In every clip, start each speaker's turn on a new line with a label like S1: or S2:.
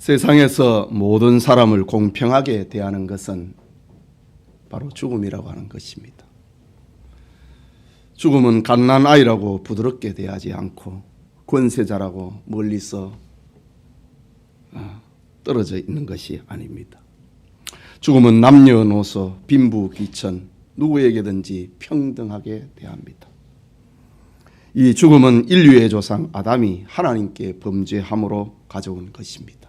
S1: 세상에서 모든 사람을 공평하게 대하는 것은 바로 죽음이라고 하는 것입니다. 죽음은 갓난 아이라고 부드럽게 대하지 않고 권세자라고 멀리서 떨어져 있는 것이 아닙니다. 죽음은 남녀노소, 빈부, 귀천 누구에게든지 평등하게 대합니다. 이 죽음은 인류의 조상 아담이 하나님께 범죄함으로 가져온 것입니다.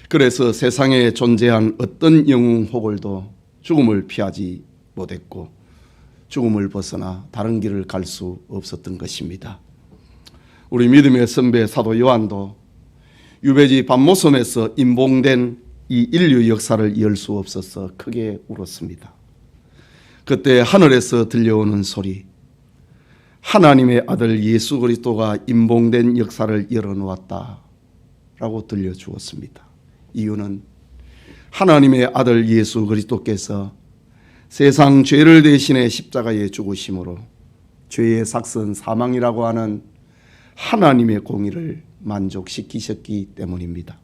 S1: 그래서 세상에 존재한 어떤 영웅 호걸도 죽음을 피하지 못했고 죽음을 벗어나 다른 길을 갈 수 없었던 것입니다. 우리 믿음의 선배 사도 요한도 유배지 밤모섬에서 임봉된 이 인류 역사를 열 수 없어서 크게 울었습니다. 그때 하늘에서 들려오는 소리, 하나님의 아들 예수 그리스도가 임봉된 역사를 열어놓았다라고 들려주었습니다. 이유는 하나님의 아들 예수 그리스도께서 세상 죄를 대신해 십자가에 죽으심으로 죄의 삭선 사망이라고 하는 하나님의 공의를 만족시키셨기 때문입니다.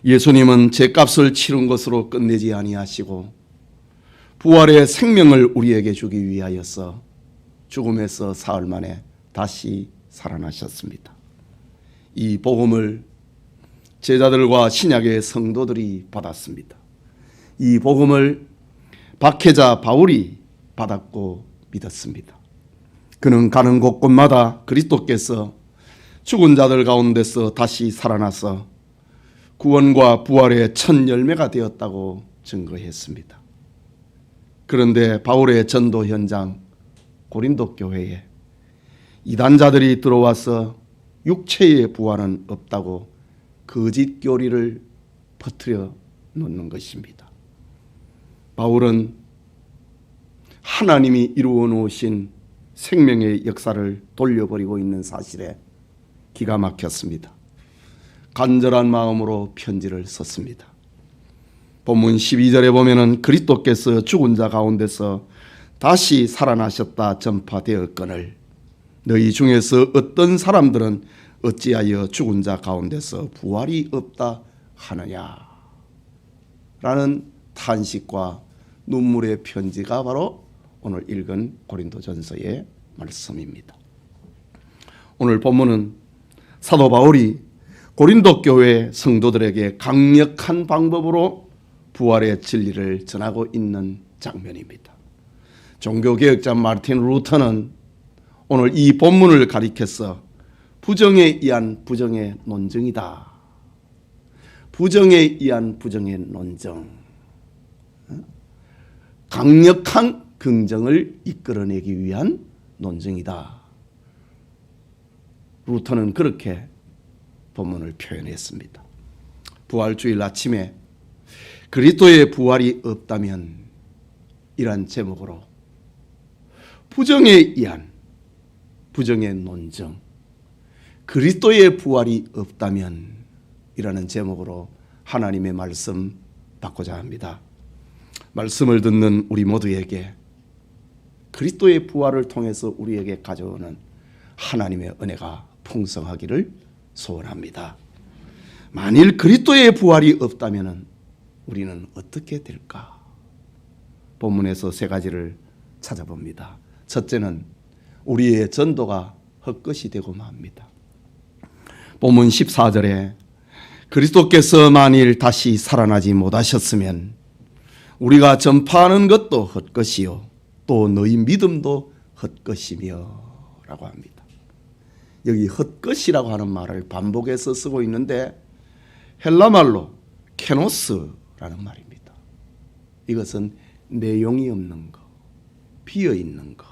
S1: 예수님은 죄값을 치른 것으로 끝내지 아니하시고 부활의 생명을 우리에게 주기 위하여서 죽음에서 사흘 만에 다시 살아나셨습니다. 이 복음을 제자들과 신약의 성도들이 받았습니다. 이 복음을 박해자 바울이 받았고 믿었습니다. 그는 가는 곳곳마다 그리스도께서 죽은 자들 가운데서 다시 살아나서 구원과 부활의 첫 열매가 되었다고 증거했습니다. 그런데 바울의 전도 현장 고린도 교회에 이단자들이 들어와서 육체의 부활은 없다고 거짓 교리를 퍼뜨려 놓는 것입니다. 바울은 하나님이 이루어 놓으신 생명의 역사를 돌려버리고 있는 사실에 기가 막혔습니다. 간절한 마음으로 편지를 썼습니다. 본문 12절에 보면은 그리스도께서 죽은 자 가운데서 다시 살아나셨다 전파되었거늘 너희 중에서 어떤 사람들은 어찌하여 죽은 자 가운데서 부활이 없다 하느냐 라는 탄식과 눈물의 편지가 바로 오늘 읽은 고린도전서의 말씀입니다. 오늘 본문은 사도 바울이 고린도 교회 성도들에게 강력한 방법으로 부활의 진리를 전하고 있는 장면입니다. 종교개혁자 마르틴 루터는 오늘 이 본문을 가리켜서 부정에 의한 부정의 논증이다. 부정에 의한 부정의 논증. 강력한 긍정을 이끌어내기 위한 논증이다. 루터는 그렇게 본문을 표현했습니다. 부활주일 아침에 그리스도의 부활이 없다면 이란 제목으로 부정에 의한 부정의 논증, 그리스도의 부활이 없다면 이라는 제목으로 하나님의 말씀 받고자 합니다. 말씀을 듣는 우리 모두에게 그리스도의 부활을 통해서 우리에게 가져오는 하나님의 은혜가 풍성하기를 소원합니다. 만일 그리스도의 부활이 없다면 우리는 어떻게 될까? 본문에서 세 가지를 찾아봅니다. 첫째는 우리의 전도가 헛것이 되고 맙니다. 본문 14절에 그리스도께서 만일 다시 살아나지 못하셨으면 우리가 전파하는 것도 헛것이요 또 너희 믿음도 헛것이며 라고 합니다. 여기 헛것이라고 하는 말을 반복해서 쓰고 있는데 헬라말로 케노스라는 말입니다. 이것은 내용이 없는 거, 비어있는 거,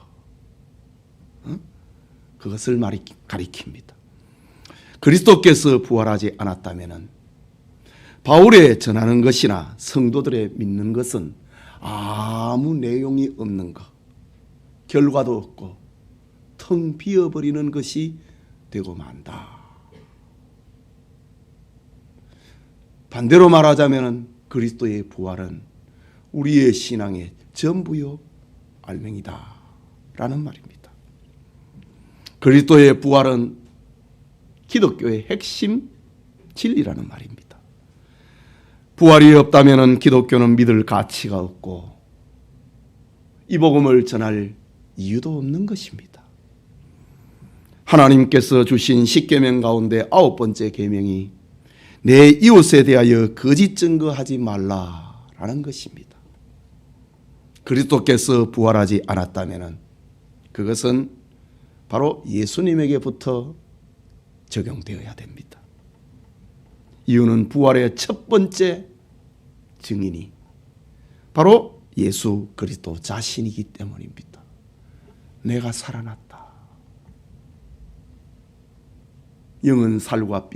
S1: 그것을 가리킵니다. 그리스도께서 부활하지 않았다면 바울의 전하는 것이나 성도들의 믿는 것은 아무 내용이 없는 것, 결과도 없고 텅 비어버리는 것이 되고 만다. 반대로 말하자면 그리스도의 부활은 우리의 신앙의 전부요 알맹이다 라는 말입니다. 그리스도의 부활은 기독교의 핵심 진리라는 말입니다. 부활이 없다면 기독교는 믿을 가치가 없고 이 복음을 전할 이유도 없는 것입니다. 하나님께서 주신 10계명 가운데 9번째 계명이 내 이웃에 대하여 거짓 증거하지 말라라는 것입니다. 그리스도께서 부활하지 않았다면 그것은 바로 예수님에게부터 적용되어야 됩니다. 이유는 부활의 첫 번째 증인이 바로 예수 그리스도 자신이기 때문입니다. 내가 살아났다. 영은 살과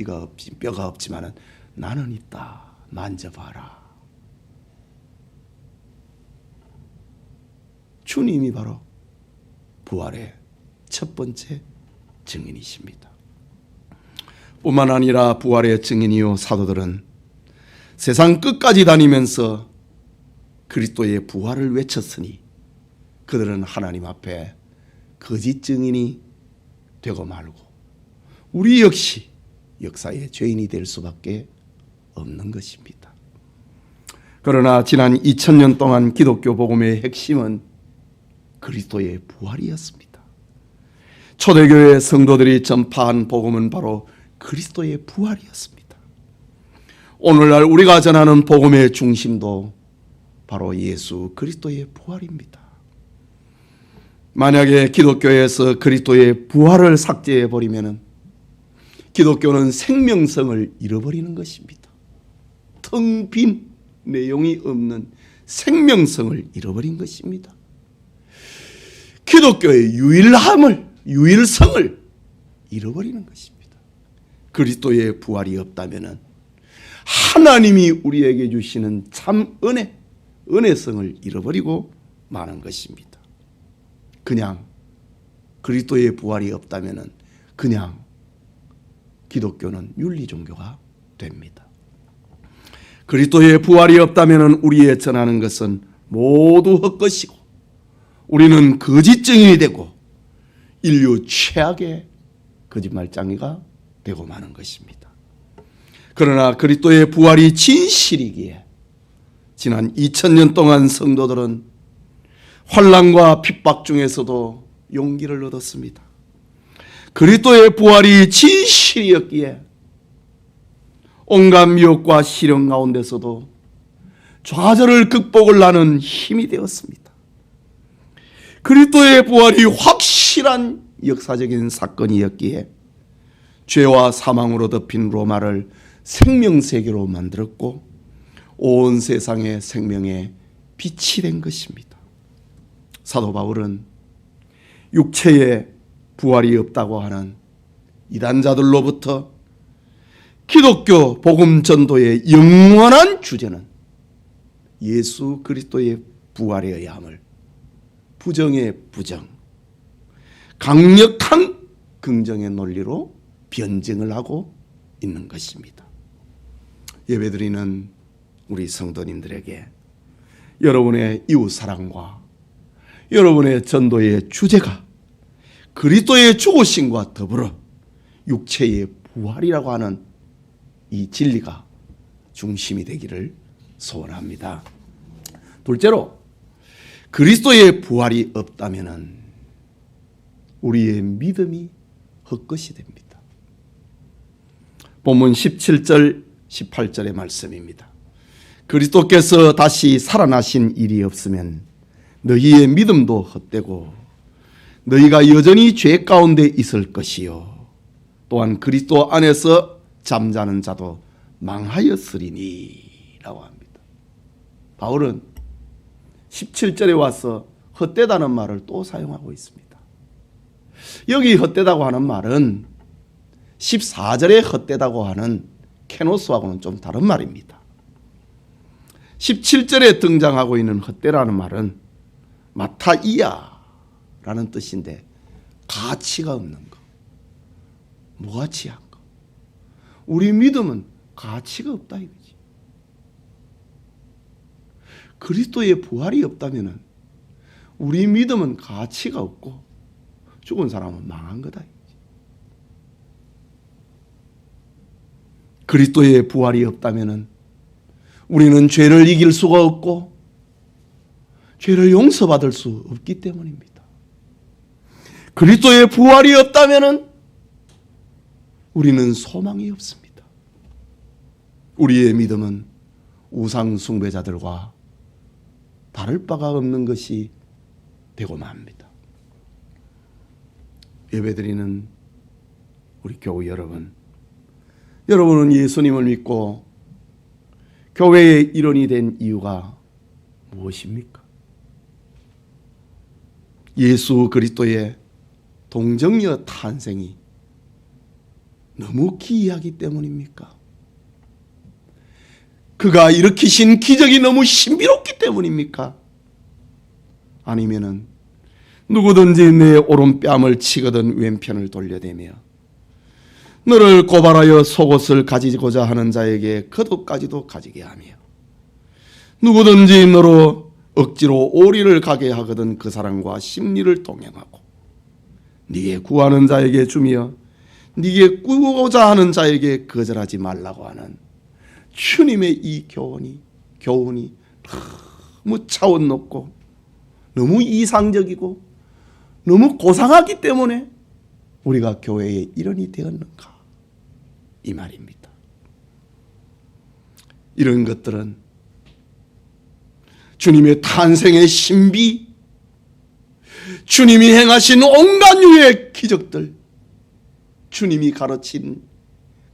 S1: 뼈가 없지만 나는 있다. 만져봐라. 주님이 바로 부활의 첫 번째 증인이십니다. 뿐만 아니라 부활의 증인이요 사도들은 세상 끝까지 다니면서 그리스도의 부활을 외쳤으니 그들은 하나님 앞에 거짓 증인이 되고 말고 우리 역시 역사의 죄인이 될 수밖에 없는 것입니다. 그러나 지난 2000년 동안 기독교 복음의 핵심은 그리스도의 부활이었습니다. 초대교회 성도들이 전파한 복음은 바로 그리스도의 부활이었습니다. 오늘날 우리가 전하는 복음의 중심도 바로 예수 그리스도의 부활입니다. 만약에 기독교에서 그리스도의 부활을 삭제해버리면 기독교는 생명성을 잃어버리는 것입니다. 텅 빈 내용이 없는 생명성을 잃어버린 것입니다. 기독교의 유일성을 잃어버리는 것입니다. 그리스도의 부활이 없다면 하나님이 우리에게 주시는 참 은혜성을 잃어버리고 마는 것입니다. 그냥 그리스도의 부활이 없다면 그냥 기독교는 윤리종교가 됩니다. 그리스도의 부활이 없다면 우리의 전하는 것은 모두 헛것이고 우리는 거짓 증인이 되고 인류 최악의 거짓말장이가 되고 마는 것입니다. 그러나 그리스도의 부활이 진실이기에 지난 2000년 동안 성도들은 환난과 핍박 중에서도 용기를 얻었습니다. 그리스도의 부활이 진실이었기에 온갖 미혹과 시련 가운데서도 좌절을 극복을 하는 힘이 되었습니다. 그리스도의 부활이 확실한 역사적인 사건이었기에 죄와 사망으로 덮인 로마를 생명세계로 만들었고 온 세상의 생명의 빛이 된 것입니다. 사도 바울은 육체의 부활이 없다고 하는 이단자들로부터 기독교 복음 전도의 영원한 주제는 예수 그리스도의 부활이어야 함을 부정의 부정, 강력한 긍정의 논리로 변증을 하고 있는 것입니다. 예배드리는 우리 성도님들에게 여러분의 이웃사랑과 여러분의 전도의 주제가 그리스도의 죽으심과 더불어 육체의 부활이라고 하는 이 진리가 중심이 되기를 소원합니다. 둘째로 그리스도의 부활이 없다면 우리의 믿음이 헛것이 됩니다. 본문 17절 18절의 말씀입니다. 그리스도께서 다시 살아나신 일이 없으면 너희의 믿음도 헛되고 너희가 여전히 죄 가운데 있을 것이요 또한 그리스도 안에서 잠자는 자도 망하였으리니 라고 합니다. 바울은 17절에 와서 헛되다는 말을 또 사용하고 있습니다. 여기 헛되다고 하는 말은 14절에 헛되다고 하는 케노스하고는 좀 다른 말입니다. 17절에 등장하고 있는 헛되라는 말은 마타이아라는 뜻인데 가치가 없는 거, 무가치한 거. 우리 믿음은 가치가 없다 이거지. 그리스도의 부활이 없다면 우리 믿음은 가치가 없고 죽은 사람은 망한 거다. 그리스도의 부활이 없다면 우리는 죄를 이길 수가 없고 죄를 용서받을 수 없기 때문입니다. 그리스도의 부활이 없다면 우리는 소망이 없습니다. 우리의 믿음은 우상 숭배자들과 다를 바가 없는 것이 되고 맙니다. 예배드리는 우리 교우 여러분, 여러분은 예수님을 믿고 교회의 일원이 된 이유가 무엇입니까? 예수 그리스도의 동정녀 탄생이 너무 기이하기 때문입니까? 그가 일으키신 기적이 너무 신비롭기 때문입니까? 아니면은 누구든지 내 오른뺨을 치거든 왼편을 돌려대며 너를 고발하여 속옷을 가지고자 하는 자에게 겉옷까지도 가지게 하며 누구든지 너로 억지로 오리를 가게 하거든 그 사람과 심리를 동행하고 네게 구하는 자에게 주며 네게 꾸고자 하는 자에게 거절하지 말라고 하는 주님의 이 교훈이 너무 차원 높고 너무 이상적이고 너무 고상하기 때문에 우리가 교회의 일원이 되었는가 이 말입니다. 이런 것들은 주님의 탄생의 신비, 주님이 행하신 온갖 유의 기적들, 주님이 가르친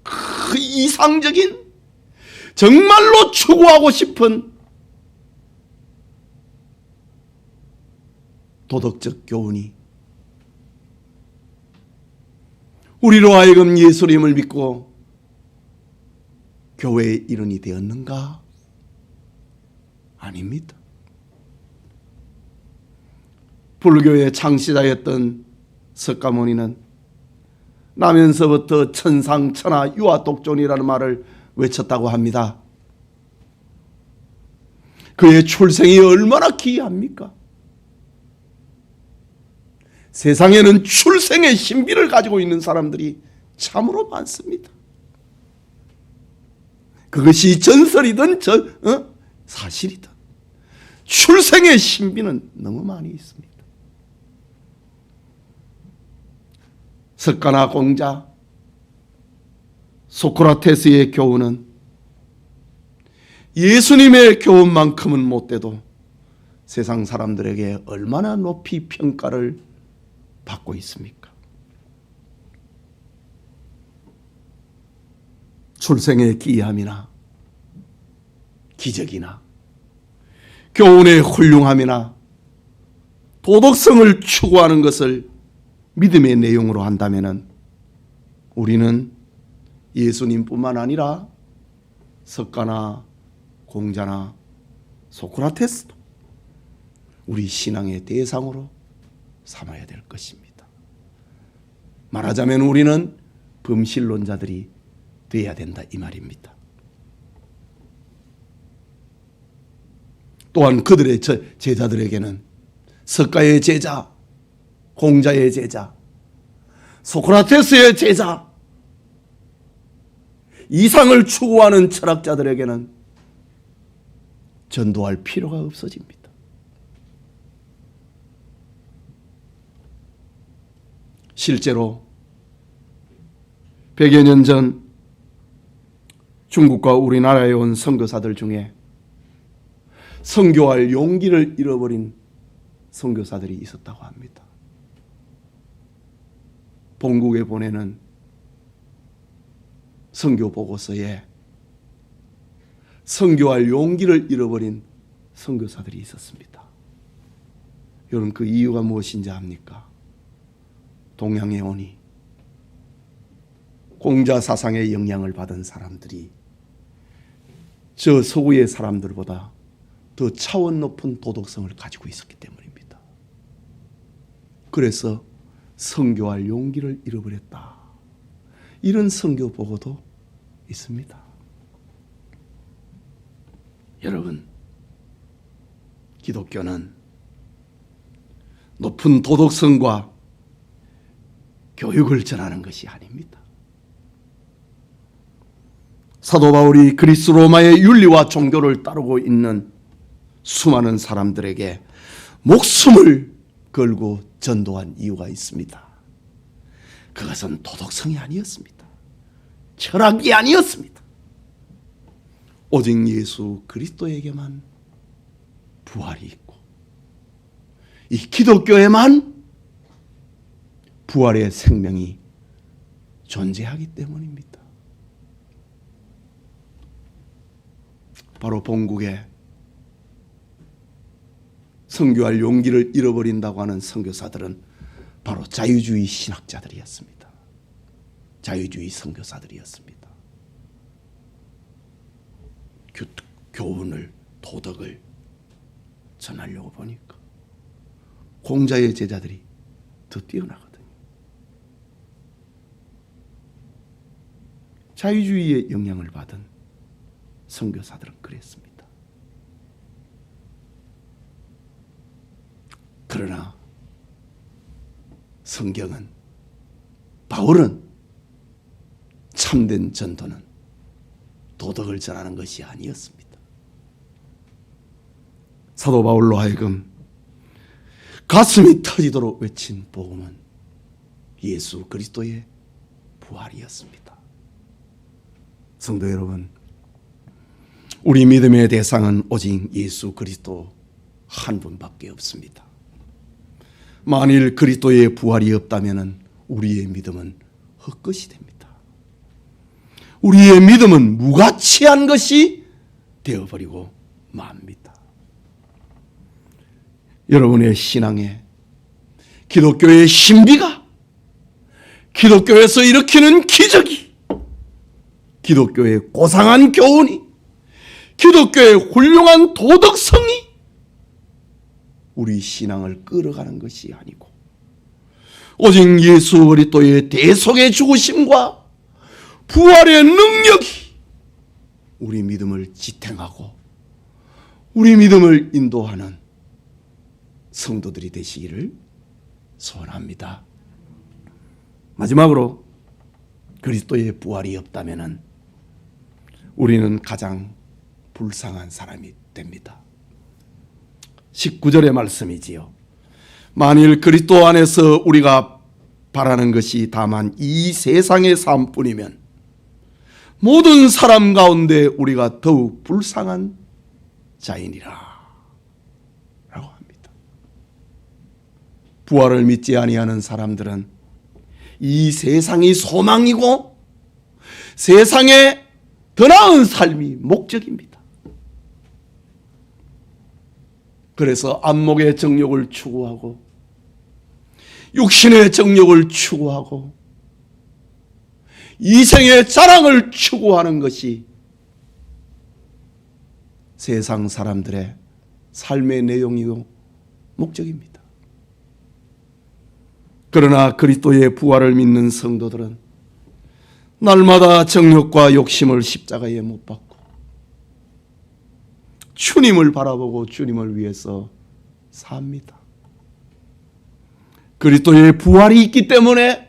S1: 그 이상적인 정말로 추구하고 싶은 도덕적 교훈이 우리로 하여금 예수님을 믿고 교회의 일원이 되었는가? 아닙니다. 불교의 창시자였던 석가모니는 나면서부터 천상천하 유아독존이라는 말을 외쳤다고 합니다. 그의 출생이 얼마나 기이합니까? 세상에는 출생의 신비를 가지고 있는 사람들이 참으로 많습니다. 그것이 전설이든 사실이든 출생의 신비는 너무 많이 있습니다. 석가나 공자, 소크라테스의 교훈은 예수님의 교훈만큼은 못돼도 세상 사람들에게 얼마나 높이 평가를 받고 있습니까? 출생의 기이함이나 기적이나 교훈의 훌륭함이나 도덕성을 추구하는 것을 믿음의 내용으로 한다면 우리는 예수님뿐만 아니라 석가나 공자나 소크라테스도 우리 신앙의 대상으로 삼아야 될 것입니다. 말하자면 우리는 범실론자들이 되어야 된다 이 말입니다. 또한 그들의 제자들에게는 석가의 제자, 공자의 제자, 소크라테스의 제자, 이상을 추구하는 철학자들에게는 전도할 필요가 없어집니다. 실제로 100여 년 전 중국과 우리나라에 온 선교사들 중에 선교할 용기를 잃어버린 선교사들이 있었다고 합니다. 본국에 보내는 선교 보고서에 선교할 용기를 잃어버린 선교사들이 있었습니다. 여러분 그 이유가 무엇인지 압니까? 동양에 오니 공자 사상의 영향을 받은 사람들이 저 서구의 사람들보다 더 차원 높은 도덕성을 가지고 있었기 때문입니다. 그래서 선교할 용기를 잃어버렸다. 이런 선교 보고도 있습니다. 여러분, 기독교는 높은 도덕성과 교육을 전하는 것이 아닙니다. 사도 바울이 그리스 로마의 윤리와 종교를 따르고 있는 수많은 사람들에게 목숨을 걸고 전도한 이유가 있습니다. 그것은 도덕성이 아니었습니다. 철학이 아니었습니다. 오직 예수 그리스도에게만 부활이 있고 이 기독교에만 부활의 생명이 존재하기 때문입니다. 바로 본국에 선교할 용기를 잃어버린다고 하는 선교사들은 바로 자유주의 신학자들이었습니다. 자유주의 선교사들이었습니다. 교훈을, 도덕을 전하려고 보니까 공자의 제자들이 더 뛰어나거든요. 자유주의의 영향을 받은 선교사들은 그랬습니다. 그러나 성경은, 바울은 참된 전도는 도덕을 전하는 것이 아니었습니다. 사도 바울로 하여금 가슴이 터지도록 외친 복음은 예수 그리스도의 부활이었습니다. 성도 여러분, 우리 믿음의 대상은 오직 예수 그리스도 한 분밖에 없습니다. 만일 그리스도의 부활이 없다면 우리의 믿음은 헛것이 됩니다. 우리의 믿음은 무가치한 것이 되어버리고 맙니다. 여러분의 신앙에 기독교의 신비가, 기독교에서 일으키는 기적이, 기독교의 고상한 교훈이, 기독교의 훌륭한 도덕성이 우리 신앙을 끌어가는 것이 아니고 오직 예수 그리스도의 대속의 죽으심과 부활의 능력이 우리 믿음을 지탱하고 우리 믿음을 인도하는 성도들이 되시기를 소원합니다. 마지막으로 그리스도의 부활이 없다면 우리는 가장 불쌍한 사람이 됩니다. 19절의 말씀이지요. 만일 그리스도 안에서 우리가 바라는 것이 다만 이 세상의 삶뿐이면 모든 사람 가운데 우리가 더욱 불쌍한 자이니라 라고 합니다. 부활을 믿지 아니하는 사람들은 이 세상이 소망이고 세상에 더 나은 삶이 목적입니다. 그래서 안목의 정욕을 추구하고 육신의 정욕을 추구하고 이생의 자랑을 추구하는 것이 세상 사람들의 삶의 내용이고 목적입니다. 그러나 그리스도의 부활을 믿는 성도들은 날마다 정욕과 욕심을 십자가에 못 박고 주님을 바라보고 주님을 위해서 삽니다. 그리스도의 부활이 있기 때문에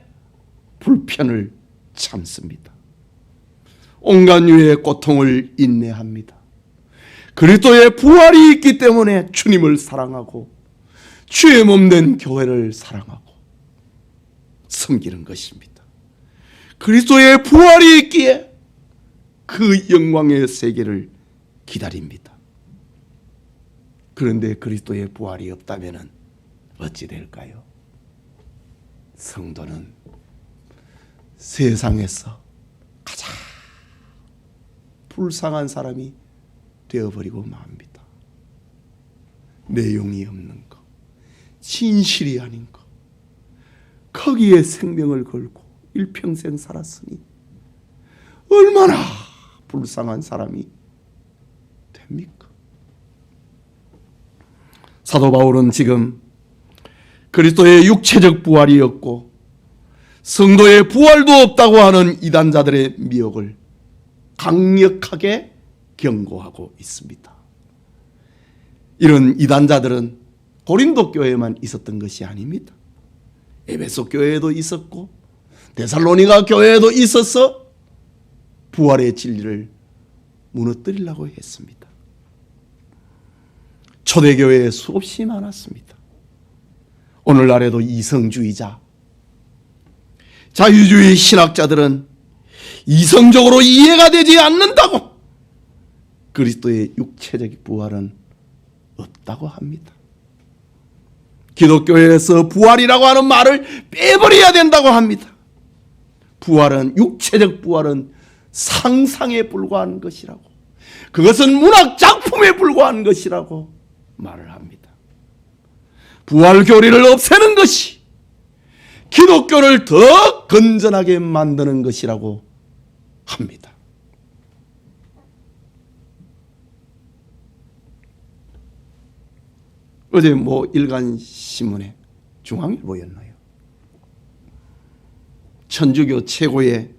S1: 불편을 참습니다. 온갖 유의 고통을 인내합니다. 그리스도의 부활이 있기 때문에 주님을 사랑하고 주의 몸된 교회를 사랑하고 섬기는 것입니다. 그리스도의 부활이 있기에 그 영광의 세계를 기다립니다. 그런데 그리스도의 부활이 없다면 어찌 될까요? 성도는 세상에서 가장 불쌍한 사람이 되어버리고 맙니다. 내용이 없는 것, 진실이 아닌 것, 거기에 생명을 걸고 일평생 살았으니 얼마나 불쌍한 사람이 됩니까? 사도 바울은 지금 그리스도의 육체적 부활이 없고 성도의 부활도 없다고 하는 이단자들의 미혹을 강력하게 경고하고 있습니다. 이런 이단자들은 고린도 교회에만 있었던 것이 아닙니다. 에베소 교회에도 있었고 데살로니가 교회에도 있어서 부활의 진리를 무너뜨리려고 했습니다. 초대교회에 수없이 많았습니다. 오늘날에도 이성주의자, 자유주의 신학자들은 이성적으로 이해가 되지 않는다고 그리스도의 육체적 부활은 없다고 합니다. 기독교에서 부활이라고 하는 말을 빼버려야 된다고 합니다. 부활은, 육체적 부활은 상상에 불과한 것이라고, 그것은 문학 작품에 불과한 것이라고 말을 합니다. 부활 교리를 없애는 것이 기독교를 더 건전하게 만드는 것이라고 합니다. 어제 일간신문에 중앙일보였나요? 천주교 최고의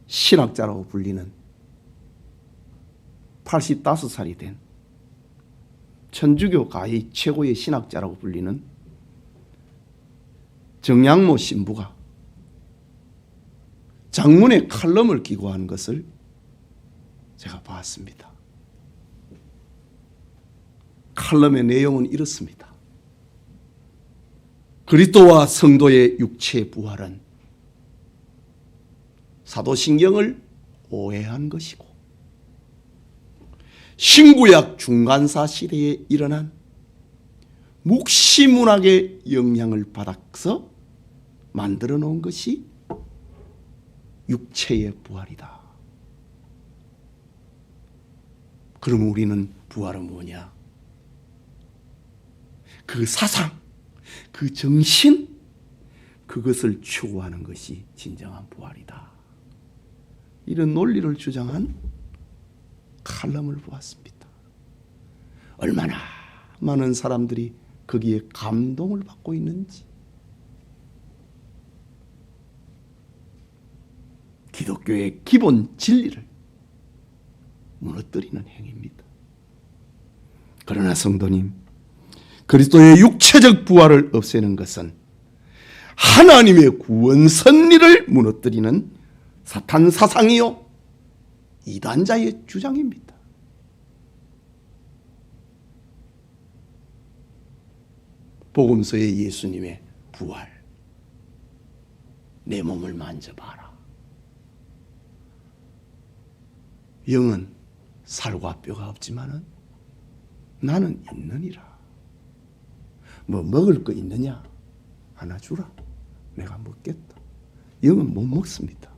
S1: 신학자라고 불리는 85살이 된 천주교가의 최고의 신학자라고 불리는 정양모 신부가 장문의 칼럼을 기고한 것을 제가 봤습니다. 칼럼의 내용은 이렇습니다. 그리스도와 성도의 육체 부활은 사도신경을 오해한 것이고 신구약 중간사 시대에 일어난 묵시문학의 영향을 받아서 만들어 놓은 것이 육체의 부활이다. 그럼 우리는 부활은 뭐냐? 그 사상, 그 정신, 그것을 추구하는 것이 진정한 부활이다. 이런 논리를 주장한 칼럼을 보았습니다. 얼마나 많은 사람들이 거기에 감동을 받고 있는지. 기독교의 기본 진리를 무너뜨리는 행위입니다. 그러나 성도님, 그리스도의 육체적 부활을 없애는 것은 하나님의 구원 섭리를 무너뜨리는 사탄 사상이요 이단자의 주장입니다. 복음서의 예수님의 부활, 내 몸을 만져봐라. 영은 살과 뼈가 없지만은 나는 있느니라. 먹을 거 있느냐? 하나 주라. 내가 먹겠다. 영은 못 먹습니다.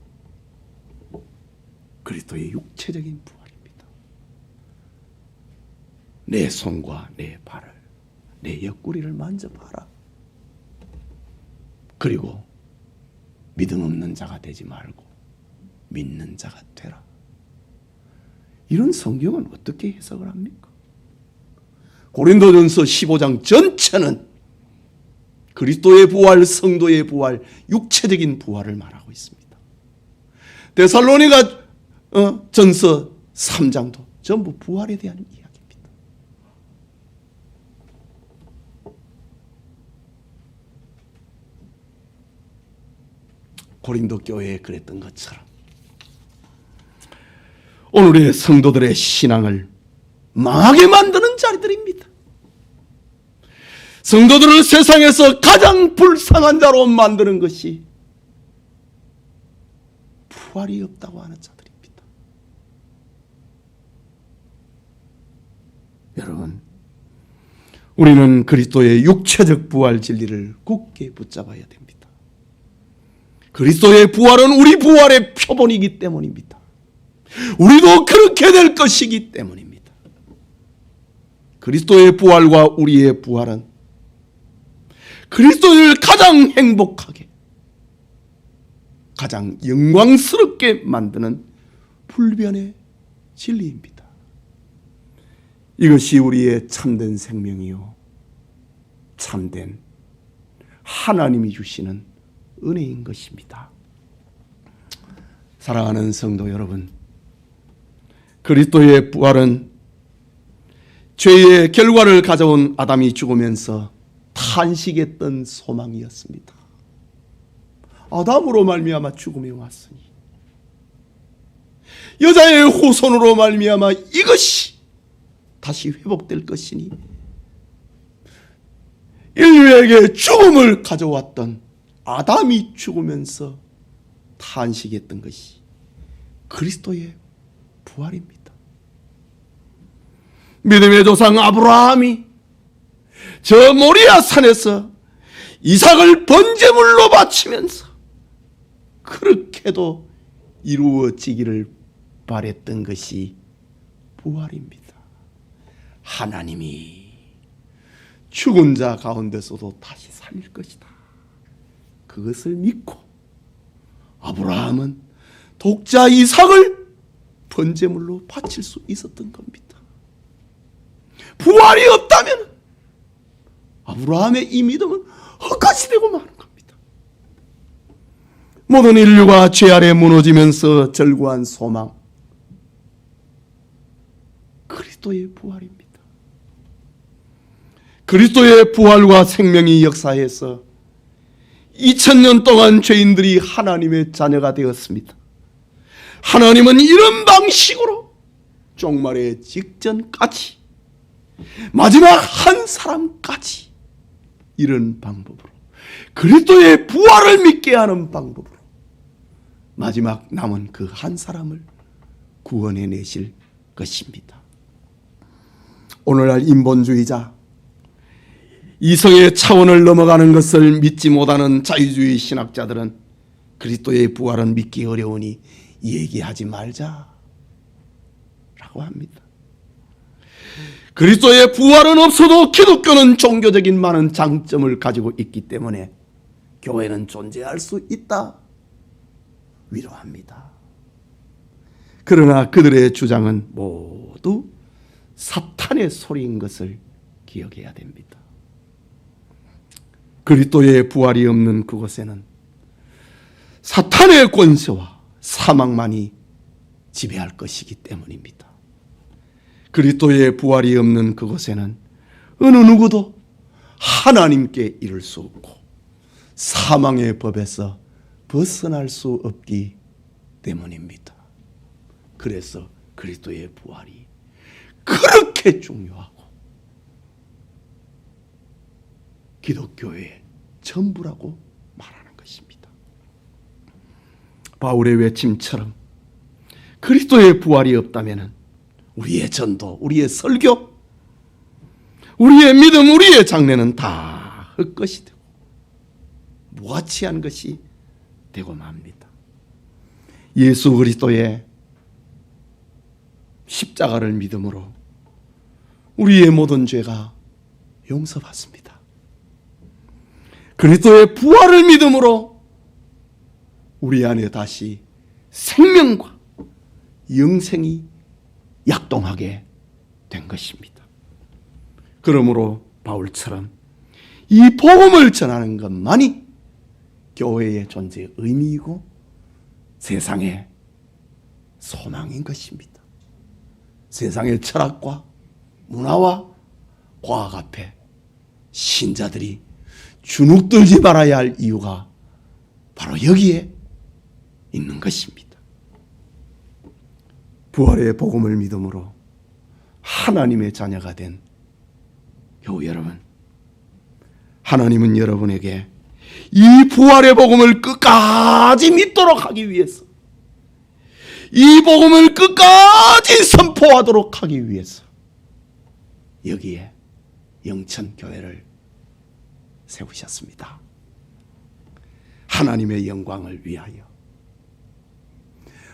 S1: 그리스도의 육체적인 부활입니다. 내 손과 내 발을, 내 옆구리를 만져봐라. 그리고 믿음 없는 자가 되지 말고 믿는 자가 되라. 이런 성경은 어떻게 해석을 합니까? 고린도전서 15장 전체는 그리스도의 부활, 성도의 부활, 육체적인 부활을 말하고 있습니다. 데살로니가 전서 3장도 전부 부활에 대한 이야기입니다. 고린도 교회에 그랬던 것처럼 오늘의 성도들의 신앙을 망하게 만드는 자들입니다. 성도들을 세상에서 가장 불쌍한 자로 만드는 것이 부활이 없다고 하는 자들입니다. 여러분, 우리는 그리스도의 육체적 부활 진리를 굳게 붙잡아야 됩니다. 그리스도의 부활은 우리 부활의 표본이기 때문입니다. 우리도 그렇게 될 것이기 때문입니다. 그리스도의 부활과 우리의 부활은 그리스도를 가장 행복하게, 가장 영광스럽게 만드는 불변의 진리입니다. 이것이 우리의 참된 생명이요, 참된 하나님이 주시는 은혜인 것입니다. 사랑하는 성도 여러분, 그리스도의 부활은 죄의 결과를 가져온 아담이 죽으면서 탄식했던 소망이었습니다. 아담으로 말미암아 죽음이 왔으니 여자의 후손으로 말미암아 이것이 다시 회복될 것이니 인류에게 죽음을 가져왔던 아담이 죽으면서 탄식했던 것이 그리스도의 부활입니다. 믿음의 조상 아브라함이 저 모리아 산에서 이삭을 번제물로 바치면서 그렇게도 이루어지기를 바랬던 것이 부활입니다. 하나님이 죽은 자 가운데서도 다시 살릴 것이다. 그것을 믿고 아브라함은 독자 이삭을 번제물로 바칠 수 있었던 겁니다. 부활이 없다면 아브라함의 이 믿음은 헛것이 되고 마는 겁니다. 모든 인류가 죄 아래 무너지면서 절구한 소망, 그리스도의 부활입니다. 그리스도의 부활과 생명이 역사해서 2000년 동안 죄인들이 하나님의 자녀가 되었습니다. 하나님은 이런 방식으로 종말의 직전까지 마지막 한 사람까지 이런 방법으로 그리스도의 부활을 믿게 하는 방법으로 마지막 남은 그 한 사람을 구원해 내실 것입니다. 오늘날 인본주의자 이성의 차원을 넘어가는 것을 믿지 못하는 자유주의 신학자들은 그리스도의 부활은 믿기 어려우니 얘기하지 말자 라고 합니다. 그리스도의 부활은 없어도 기독교는 종교적인 많은 장점을 가지고 있기 때문에 교회는 존재할 수 있다 위로합니다. 그러나 그들의 주장은 모두 사탄의 소리인 것을 기억해야 됩니다. 그리스도의 부활이 없는 그곳에는 사탄의 권세와 사망만이 지배할 것이기 때문입니다. 그리스도의 부활이 없는 그곳에는 어느 누구도 하나님께 이를 수 없고 사망의 법에서 벗어날 수 없기 때문입니다. 그래서 그리스도의 부활이 그렇게 중요하고 기독교의 전부라고 말하는 것입니다. 바울의 외침처럼 그리스도의 부활이 없다면 우리의 전도, 우리의 설교, 우리의 믿음, 우리의 장례는 다 헛것이 되고 무가치한 것이 되고 맙니다. 예수 그리스도의 십자가를 믿음으로 우리의 모든 죄가 용서받습니다. 그리스도의 부활을 믿음으로 우리 안에 다시 생명과 영생이 약동하게 된 것입니다. 그러므로 바울처럼 이 복음을 전하는 것만이 교회의 존재의 의미이고 세상의 소망인 것입니다. 세상의 철학과 문화와 과학 앞에 신자들이 주눅들지 말아야 할 이유가 바로 여기에 있는 것입니다. 부활의 복음을 믿음으로 하나님의 자녀가 된 교우 여러분, 하나님은 여러분에게 이 부활의 복음을 끝까지 믿도록 하기 위해서, 이 복음을 끝까지 선포하도록 하기 위해서 여기에 영천교회를 세우셨습니다. 하나님의 영광을 위하여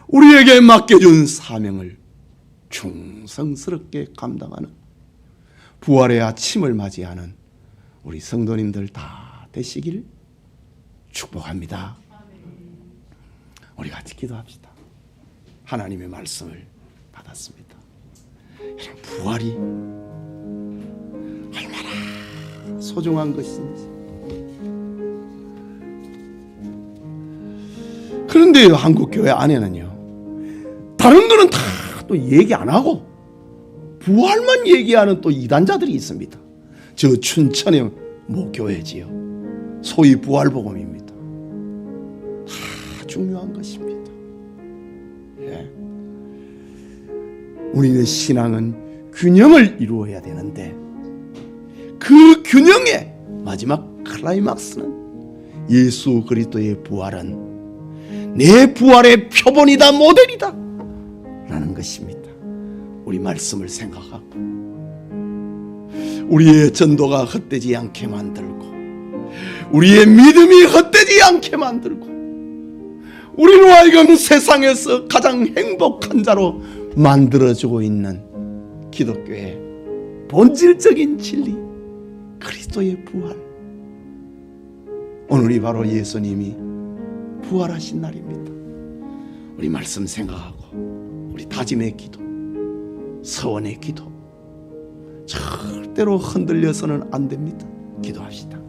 S1: 우리에게 맡겨준 사명을 충성스럽게 감당하는 부활의 아침을 맞이하는 우리 성도님들 다 되시길 축복합니다. 우리 같이 기도합시다. 하나님의 말씀을 받았습니다. 여러분, 부활이 얼마나 소중한 것인지. 그런데 한국교회 안에는요, 다른 거는 다 또 얘기 안 하고 부활만 얘기하는 또 이단자들이 있습니다. 저 춘천의 모교회지요, 소위 부활복음입니다. 다 중요한 것입니다. 예. 우리의 신앙은 균형을 이루어야 되는데 그 균형의 마지막 클라이막스는 예수 그리스도의 부활은 내 부활의 표본이다, 모델이다 라는 것입니다. 우리 말씀을 생각하고 우리의 전도가 헛되지 않게 만들고 우리의 믿음이 헛되지 않게 만들고 우리로 하여금 세상에서 가장 행복한 자로 만들어주고 있는 기독교의 본질적인 진리, 그리스도의 부활. 오늘이 바로 예수님이 부활하신 날입니다. 우리 말씀 생각하고 우리 다짐의 기도, 서원의 기도 절대로 흔들려서는 안 됩니다. 기도합시다.